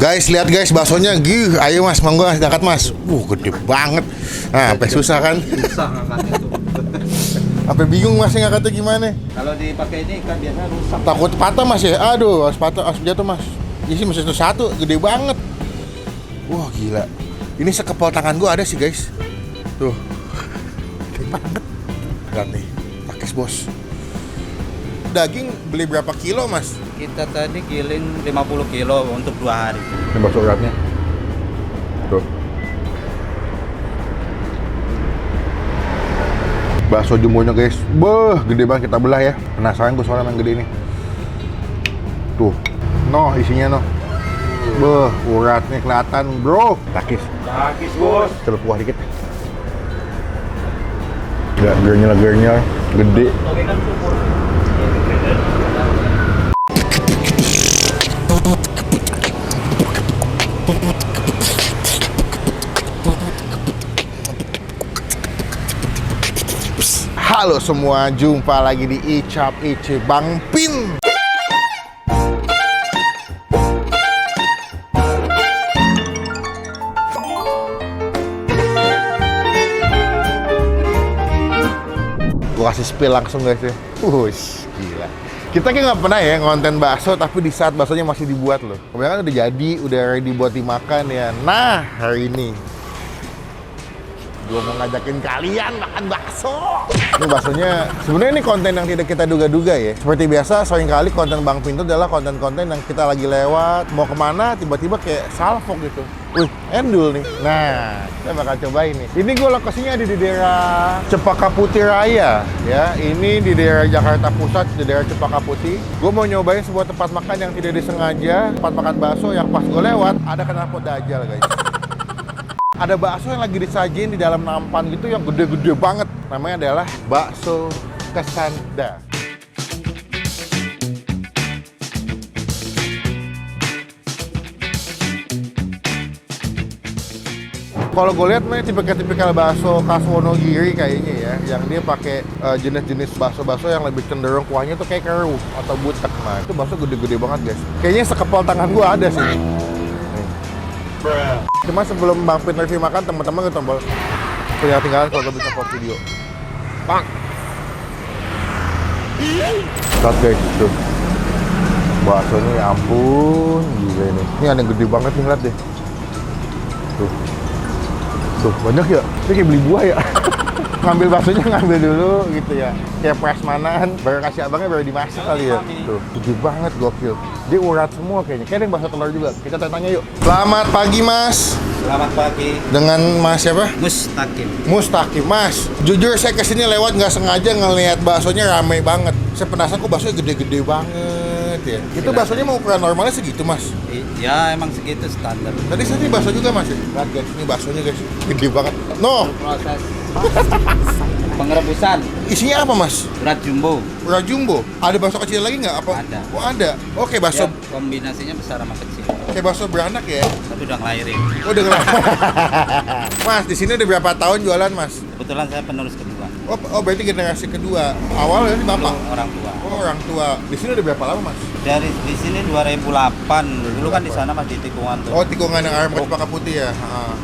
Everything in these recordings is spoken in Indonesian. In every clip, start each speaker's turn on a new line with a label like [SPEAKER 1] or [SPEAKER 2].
[SPEAKER 1] Guys, lihat guys baksonya. Ayo mas, monggo mas, angkat mas. Gede banget. Nah, sampai susah kan?
[SPEAKER 2] Susah ngangkatnya tuh.
[SPEAKER 1] Sampai bingung mas ngangkatnya gimana?
[SPEAKER 2] Kalau dipakai ini kan biasa rusak.
[SPEAKER 1] Takut patah mas ya? Aduh, harus patah, harus jatuh mas. Ini sih masih satu, gede banget. Wah gila. Ini sekepal tangan gua ada sih guys. Tuh, gede banget. Lihat nih, takis bos. Daging beli berapa kilo mas?
[SPEAKER 2] Kita tadi giling 50 kilo untuk 2 hari.
[SPEAKER 1] Ini bakso uratnya. Tuh. Bakso jumbonya guys. Beuh, gede banget, kita belah ya. Penasaran gue soalnya yang gede ini. Tuh. Noh, isinya noh. Beuh, uratnya kelihatan, bro. Takis.
[SPEAKER 2] Takis, bos.
[SPEAKER 1] Celup kuah dikit. Gak gernyal, gede. Halo semua, jumpa lagi di Icap Ice Bang Pin. Gua kasih spill langsung guys ya. Wush, gila. Kita kayak nggak pernah ya ngonten bakso, tapi di saat baksonya masih dibuat loh. Kebanyakan udah jadi, udah ready buat dimakan ya. Nah, hari ini gue mau ngajakin kalian makan bakso. Ini baksonya, sebenarnya ini konten yang tidak kita duga-duga ya. Seperti biasa, seringkali konten Bang Pin itu adalah konten-konten yang kita lagi lewat, mau kemana, tiba-tiba kayak salfok gitu. Wih, endul nih. Nah, kita bakal cobain nih. Ini gue lokasinya ada di daerah Cepaka Putih Raya. Ya, ini di daerah Jakarta Pusat, di daerah Cepaka Putih. Gue mau nyobain sebuah tempat makan yang tidak disengaja, tempat makan bakso yang pas gue lewat, ada knalpot Dajjal guys. Ada bakso yang lagi disajin di dalam nampan gitu yang gede-gede banget. Namanya adalah bakso Kesanda. Kalau gue lihat nih tipikal bakso khas Wonogiri kayaknya ya, yang dia pakai jenis-jenis bakso-bakso yang lebih cenderung kuahnya tuh kayak keruh atau butek. Nah, itu bakso gede-gede banget guys. Kayaknya sekepal tangan gue ada sih. Cuma sebelum Bang Pin review makan, teman-teman ke tombol tinggalan kalau bisa post video. Bang. Lihat guys, tuh. Bakso ini ampun, gila ini. Ini ada yang gede banget nih, lihat deh. Tuh. Tuh, banyak ya? Ini kayak beli buah ya? Ngambil baksonya ngambil dulu gitu ya. Kayak prasmanan, baru kasih abangnya baru dimasak kali ya. Tuh, gede banget, gokil. Dia urat semua kayaknya. Kayaknya ada yang bakso telur juga. Kita tanya yuk. Selamat pagi mas.
[SPEAKER 2] Selamat pagi.
[SPEAKER 1] Dengan mas siapa?
[SPEAKER 2] Mustaqim.
[SPEAKER 1] Mustaqim. Mas, jujur saya kesini lewat nggak sengaja ngelihat baksonya ramai banget. Saya penasaran kok baksonya gede-gede banget ya. Itu baksonya mau ukuran normalnya segitu mas?
[SPEAKER 2] Ya emang segitu standar.
[SPEAKER 1] Tadi saya ini bakso juga mas. Lihat guys, ini baksonya guys. Gede banget. No.
[SPEAKER 2] Proses pengerebusan.
[SPEAKER 1] Isinya apa mas?
[SPEAKER 2] Urat jumbo.
[SPEAKER 1] Urat jumbo. Ada bakso kecil lagi nggak? Apa?
[SPEAKER 2] Ada.
[SPEAKER 1] Oh ada. Oke, bakso.
[SPEAKER 2] Ya, kombinasinya besar sama kecil.
[SPEAKER 1] Kayak bakso beranak ya.
[SPEAKER 2] Tapi udah ngelahirin.
[SPEAKER 1] Oh udah ngelak. Mas, di sini udah berapa tahun jualan mas?
[SPEAKER 2] Kebetulan saya penerus kedua.
[SPEAKER 1] Oh berarti generasi kedua. Awalnya bapak?
[SPEAKER 2] Orang tua.
[SPEAKER 1] Oh orang tua. Di sini udah berapa lama mas?
[SPEAKER 2] Dari di sini 2008. Dulu kan di sana masih di tikungan tuh.
[SPEAKER 1] Oh tikungan yang arah Cepaka Putih ya?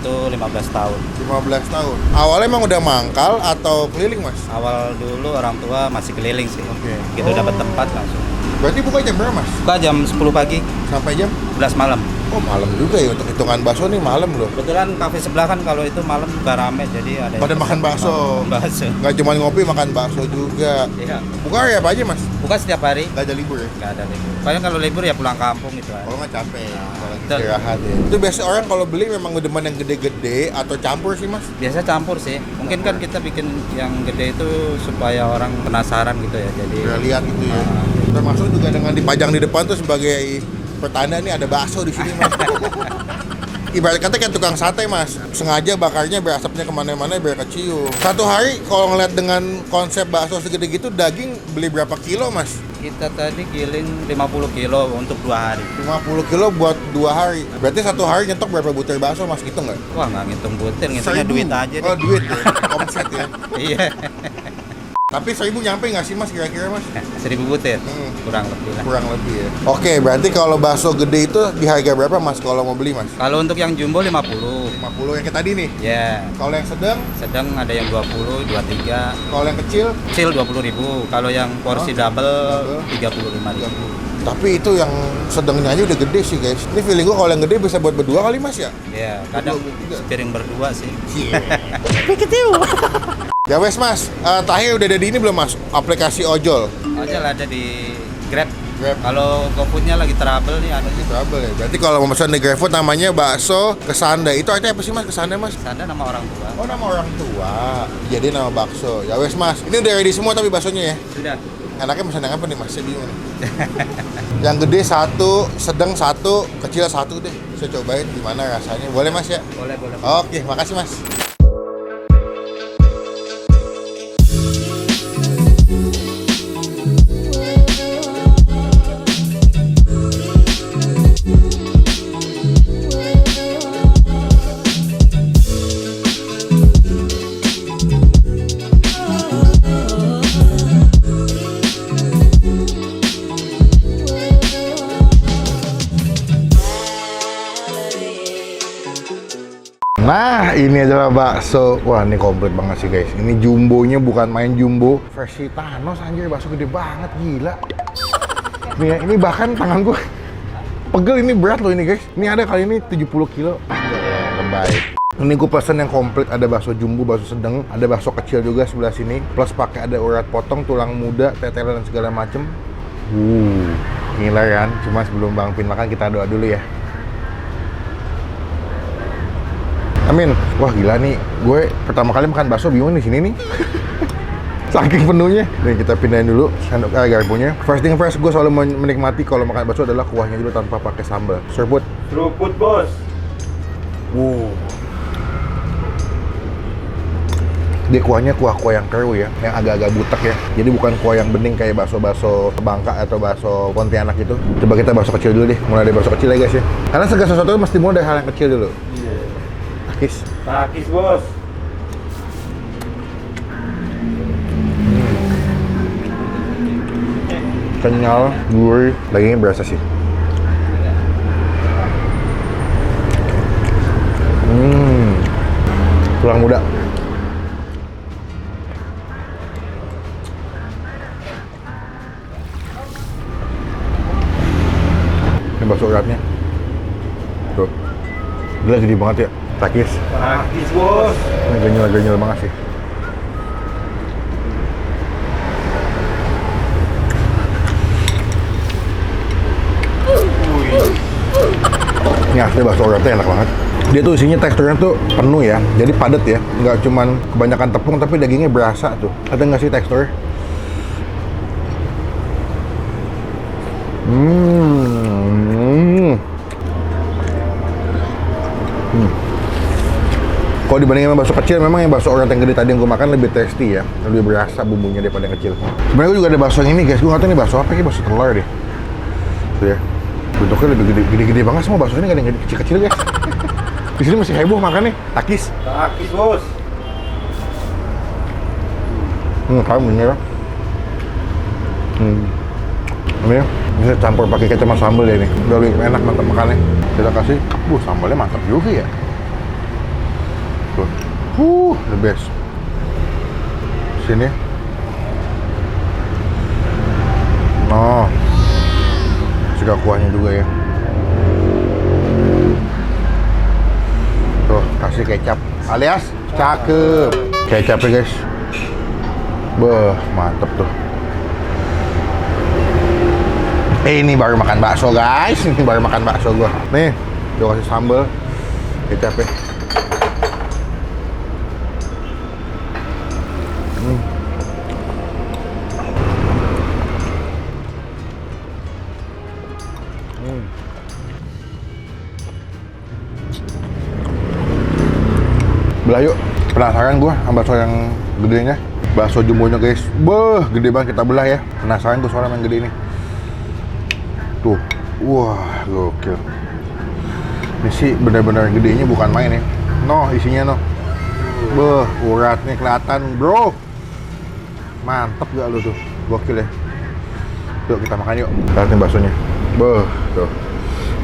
[SPEAKER 2] Itu 15 tahun.
[SPEAKER 1] 15 tahun. Awalnya emang udah mangkal atau keliling mas?
[SPEAKER 2] Awal dulu orang tua masih keliling sih.
[SPEAKER 1] Oke.
[SPEAKER 2] Gitu dapat tempat langsung.
[SPEAKER 1] Berarti buka jam berapa mas?
[SPEAKER 2] Buka jam 10 pagi,
[SPEAKER 1] Sampai jam?
[SPEAKER 2] 11 malam.
[SPEAKER 1] Oh malam juga ya, untuk hitungan bakso nih malam loh.
[SPEAKER 2] Kebetulan kafe sebelah kan kalau itu malam juga rame, jadi ada yang
[SPEAKER 1] Pada makan bakso.
[SPEAKER 2] Bakso.
[SPEAKER 1] Nggak cuma ngopi, makan bakso juga.
[SPEAKER 2] Iya.
[SPEAKER 1] Buka hari apa aja mas?
[SPEAKER 2] Buka setiap hari,
[SPEAKER 1] Nggak ada libur ya?
[SPEAKER 2] nggak ada libur. Paling kalau libur ya pulang kampung gitu aja.
[SPEAKER 1] Kalau nggak capek, kalau
[SPEAKER 2] Betul.
[SPEAKER 1] istirahat ya. Itu biasa orang kalau beli memang demen yang gede-gede atau campur sih mas?
[SPEAKER 2] Biasa campur sih. Mungkin kan kita bikin yang gede itu supaya orang penasaran gitu ya. Jadi
[SPEAKER 1] Udah lihat gitu ya. Termasuk juga dengan dipajang di depan tuh sebagai pertanda nih ada bakso di sini mas. Ibarat kata kayak tukang sate mas, sengaja bakarnya biar asapnya kemana-mana biar kecium. Satu hari kalau ngeliat dengan konsep bakso segede gitu, daging beli berapa kilo mas?
[SPEAKER 2] kita tadi giling 50 kilo untuk 2 hari.
[SPEAKER 1] 50 kilo buat 2 hari. Berarti satu hari nyetok berapa butir bakso mas, gitu nggak?
[SPEAKER 2] Wah nggak ngitung butir, ngitungnya
[SPEAKER 1] 1.000.
[SPEAKER 2] duit aja deh.
[SPEAKER 1] Oh duit ya, omset ya.
[SPEAKER 2] Iya.
[SPEAKER 1] Tapi 1000 nyampe nggak sih mas kira-kira mas?
[SPEAKER 2] 1000 butir, kurang lebih lah.
[SPEAKER 1] Kurang lebih ya. Oke, berarti kalau bakso gede itu di harga berapa mas kalau mau beli mas?
[SPEAKER 2] Kalau untuk yang jumbo 50.
[SPEAKER 1] 50 yang kayak tadi nih.
[SPEAKER 2] Ya,
[SPEAKER 1] Kalau yang
[SPEAKER 2] sedang ada yang 20, 23.
[SPEAKER 1] kalau yang kecil,
[SPEAKER 2] Kecil 20.000. Kalau yang porsi double 35.000.
[SPEAKER 1] tapi itu yang sedangnya aja udah gede sih guys. Ini feeling gua kalau yang gede bisa buat berdua kali mas ya?
[SPEAKER 2] Ya, kadang sepiring berdua sih.
[SPEAKER 1] Ya wes mas, terakhir udah ada di ini belum mas? Aplikasi ojol.
[SPEAKER 2] Ojol ada di Grab.
[SPEAKER 1] Grab.
[SPEAKER 2] Kalau GoFood-nya lagi trouble nih ada di
[SPEAKER 1] Trouble ya. Berarti kalau mau pesan di GrabFood namanya bakso Kesanda. Itu artinya apa sih mas Kesanda mas?
[SPEAKER 2] sana nama orang tua.
[SPEAKER 1] Oh nama orang tua. Jadi nama bakso. Ya wes mas. Ini udah ready semua tapi baksonya ya.
[SPEAKER 2] Sudah.
[SPEAKER 1] Enaknya pesan yang apa nih mas? Saya bingung nih. Yang gede 1, sedang 1, kecil 1 deh. Saya cobain gimana rasanya. Boleh mas ya?
[SPEAKER 2] Boleh.
[SPEAKER 1] Oke, makasih mas. Nah, ini adalah bakso. Wah, ini komplit banget sih, guys. Ini jumbonya bukan main jumbo. Versi Thanos, anjir. Bakso gede banget, gila. Nih ya, ini bahkan tangan gue pegel, ini berat loh ini, guys. Ini ada kali ini 70 kilo. Lebay. Ini gue pesen yang komplit. Ada bakso jumbo, bakso sedang, ada bakso kecil juga sebelah sini. Plus pakai ada urat potong, tulang muda, tetelan, dan segala macem. Gila kan? Cuma sebelum Bang Pin makan, kita doa dulu ya. Amin. Wah gila nih, gue pertama kali makan bakso bingung di sini nih. Saking penuhnya. Nih kita pindahin dulu sendok garpunya. First thing first, gue selalu menikmati kalau makan bakso adalah kuahnya dulu tanpa pakai sambal. Seruput.
[SPEAKER 3] Seruput bos.
[SPEAKER 1] Dia kuahnya kuah-kuah yang keruh ya, yang agak-agak butek ya. Jadi bukan kuah yang bening kayak bakso-bakso Bangka atau bakso Pontianak gitu. Coba kita bakso kecil dulu deh. Mulai dari bakso kecil ya guys ya. Karena segala sesuatu mesti mulai dari hal yang kecil dulu.
[SPEAKER 3] Takis bos.
[SPEAKER 1] Kenyal, gurih, dagingnya berasa sih. Tulang muda. Ini bakso uratnya. Tuh. Gila gede banget ya. Takis.
[SPEAKER 3] Takis bos.
[SPEAKER 1] Ini genyal banget sih. Ini asli bakso uratnya enak banget. Dia tuh isinya teksturnya tuh penuh ya, jadi padat ya. Nggak cuman kebanyakan tepung, tapi dagingnya berasa tuh. Ada nggak sih tekstur? Kalau dibandingin sama bakso kecil, memang yang bakso urat yang gede tadi yang gue makan lebih tasty ya, lebih berasa bumbunya daripada yang kecil. Sebenarnya gue juga ada bakso yang ini guys, gue nggak tahu ini bakso apa, ini bakso telur deh. Tuh ya, bentuknya lebih gede banget, semua bakso ini nggak ada yang kecil-kecil guys. Di sini masih heboh makan nih, takis.
[SPEAKER 3] Takis bos.
[SPEAKER 1] Kamu ini ya. Ini ya, bisa campur pakai kecap sama sambal ya ini. Udah lebih enak mantap makannya. Kita kasih, sambalnya mantap juga ya. The best. Sini. Oh. Juga kuahnya juga ya. Tuh, kasih kecap. Alias cakep. Kecapnya guys. Beuh, mantep tuh. Ini baru makan bakso guys. Ini baru makan bakso gua. Nih, gua kasih sambal. Kecapnya. Belah yuk, penasaran gua sama bakso yang gedenya. Bakso jumbonya guys, gede banget, kita belah ya. Penasaran tuh soalnya yang gede ini. Tuh, wah gokil. Ini sih benar-benar gedenya bukan main ya. Noh isinya noh. Uratnya kelihatan bro. Mantep gak lu tuh? Gokil ya. Yuk kita makan yuk. Lihat nih baksonya. Beuh, tuh.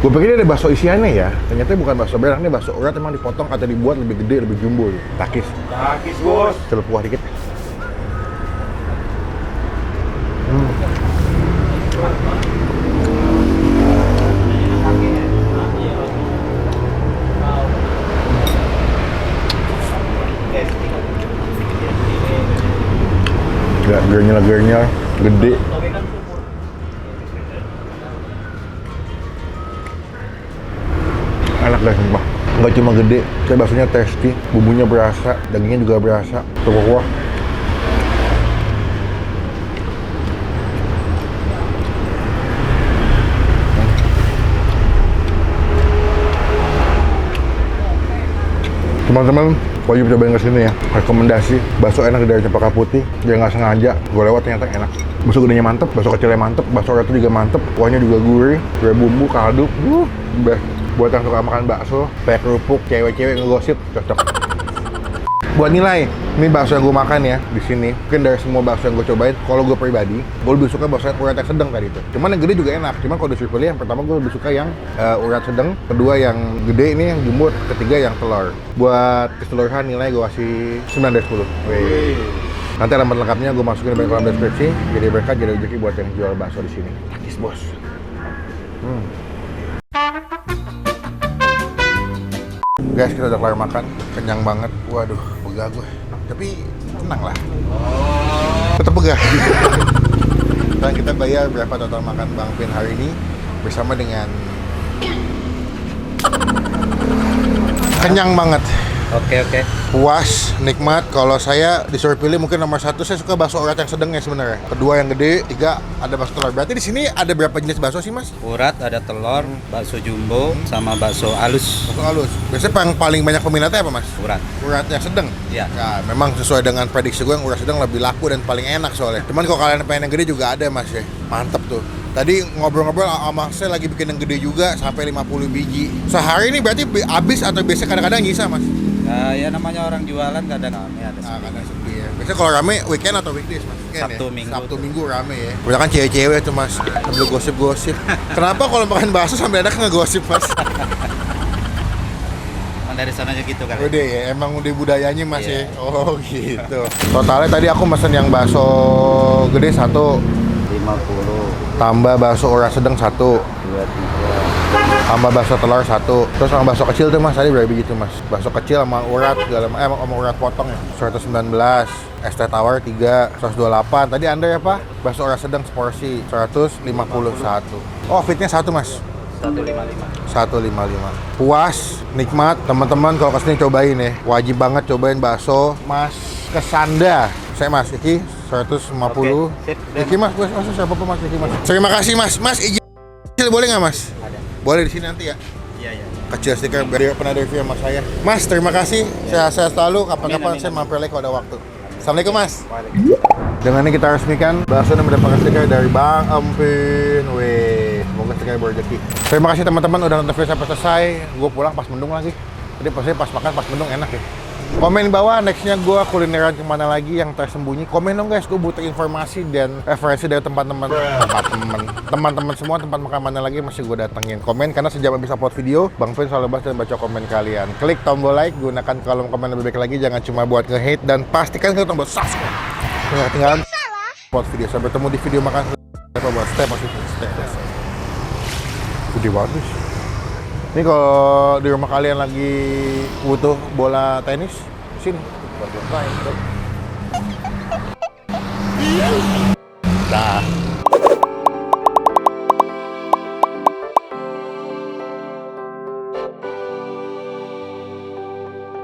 [SPEAKER 1] Gue pikir ini ada bakso isiannya ya. Ternyata bukan bakso berak, ini bakso urat emang dipotong atau dibuat lebih gede, lebih jumbo. Takis.
[SPEAKER 3] Takis bos.
[SPEAKER 1] Celup kuah dikit. Gak gernyal gede. Enak guys, sumpah. Nggak cuma gede, kayak baksonya tasty, bumbunya berasa, dagingnya juga berasa. Tuh kuah. Teman-teman, wajib cobain kesini ya. Rekomendasi, bakso enak dari Cempaka Putih. Dia nggak sengaja, gue lewat ternyata enak. Bakso gedenya mantep, bakso kecilnya mantep, bakso uratnya juga mantep. Kuahnya juga gurih, kayak bumbu, kaldu. Best. Buat yang suka makan bakso, kayak kerupuk, cewek-cewek ngegosip, cocok. Buat nilai, ini bakso yang gue makan ya di sini. Mungkin dari semua bakso yang gue cobain, kalau gue pribadi, gue lebih suka bakso urat yang sedang tadi itu. Cuman yang gede juga enak. Cuman kalau disuruh pilih, yang pertama gue lebih suka yang urat sedang, kedua yang gede ini yang jumbo, ketiga yang telur. Buat keseluruhan nilai gue kasih 9 dari 10. Wih. Nanti alamat lengkapnya gue masukin di kolom deskripsi. Jadi berkat, jadi rezeki buat yang jual bakso di sini. Takis bos. Guys, kita udah kelar makan, kenyang banget. Waduh, pegah gue. Tapi tenang lah. Tetap pegah. Dan kita bayar berapa total makan Bang Pin hari ini bersama dengan kenyang banget.
[SPEAKER 2] Oke.
[SPEAKER 1] Puas, nikmat. Kalau saya disuruh pilih mungkin nomor 1 saya suka bakso urat yang sedang ya sebenarnya. Kedua yang gede, 3 ada bakso telur. Berarti di sini ada berapa jenis bakso sih mas?
[SPEAKER 2] Urat, ada telur, bakso jumbo, sama bakso halus.
[SPEAKER 1] Bakso halus. Biasanya yang paling banyak peminatnya apa mas?
[SPEAKER 2] Urat.
[SPEAKER 1] Urat yang sedang?
[SPEAKER 2] Iya.
[SPEAKER 1] Nah, memang sesuai dengan prediksi gue yang urat sedang lebih laku dan paling enak soalnya. Cuman kalau kalian pengen yang gede juga ada mas ya. Mantep tuh. Tadi ngobrol-ngobrol sama saya lagi bikin yang gede juga sampai 50 biji. Sehari ini berarti habis atau biasanya kadang-kadang nyisa mas?
[SPEAKER 2] Ya namanya orang jualan kadang rame ada.
[SPEAKER 1] Kadang sepi ya. Biasanya kalau rame weekend atau weekdays mas? Weekend,
[SPEAKER 2] Sabtu,
[SPEAKER 1] ya?
[SPEAKER 2] Minggu.
[SPEAKER 1] Sabtu Minggu rame ya. Kebanyakan cewek-cewek tuh mas. Sambil gosip-gosip. Kenapa kalau makan bakso sambil enak ngegosip mas?
[SPEAKER 2] Dari sana aja gitu kan.
[SPEAKER 1] Udah ya, emang udah budayanya mas
[SPEAKER 2] Iya.
[SPEAKER 1] ya? Oh gitu. Totalnya tadi aku mesen yang bakso gede 1,
[SPEAKER 2] 50,
[SPEAKER 1] tambah bakso urat sedang 1,
[SPEAKER 2] 23.
[SPEAKER 1] tambah bakso telur 1, terus sama bakso kecil tuh mas, tadi berapa biji tuh mas? Bakso kecil sama urat, sama urat potong ya 119, es teh tawar 3, 128. Tadi anda ya pak? Bakso urat sedang seporsi 151. Oh fitnya 1 mas?
[SPEAKER 2] 155.
[SPEAKER 1] 155. Puas, nikmat, teman-teman kalau kesini cobain ya. Wajib banget cobain bakso Mas Kesanda. Saya Mas Iki 150.
[SPEAKER 2] Oke, sip.
[SPEAKER 1] Iki Mas, gue masuk siapa Mas Iki Mas. Terima kasih Mas. Mas izin kecil boleh nggak Mas?
[SPEAKER 2] Ada.
[SPEAKER 1] Boleh di sini nanti ya.
[SPEAKER 2] Iya.
[SPEAKER 1] Kecil stiker biar pernah review sama saya. Mas, terima kasih. Saya selalu kapan-kapan
[SPEAKER 2] Amin.
[SPEAKER 1] saya mampir lagi kalau ada waktu. Assalamualaikum Mas. Dengan ini kita resmikan bakso yang mendapatkan stiker dari Bang Empin. Wih, semoga stiker berrezeki. Terima kasih teman-teman udah nonton video sampai selesai. Gue pulang pas mendung lagi. Tadi pasti pas makan pas mendung enak ya. Komen bawah nextnya gue kulineran kemana lagi yang tersembunyi. Komen dong guys, gue butuh informasi dan referensi dari teman-teman semua tempat makan mana lagi masih gue datengin. Komen karena sejak habis upload video, Bang Vin selalu bahas dan baca komen kalian. Klik tombol like, gunakan kolom komen lebih baik lagi, jangan cuma buat nge-hate dan pastikan klik tombol subscribe. Nggak ketinggalan upload video. Sampai bertemu di video makan. Stay positif, stay positif. Gede banget. Ini kalau di rumah kalian lagi butuh bola tenis, sini. Dah.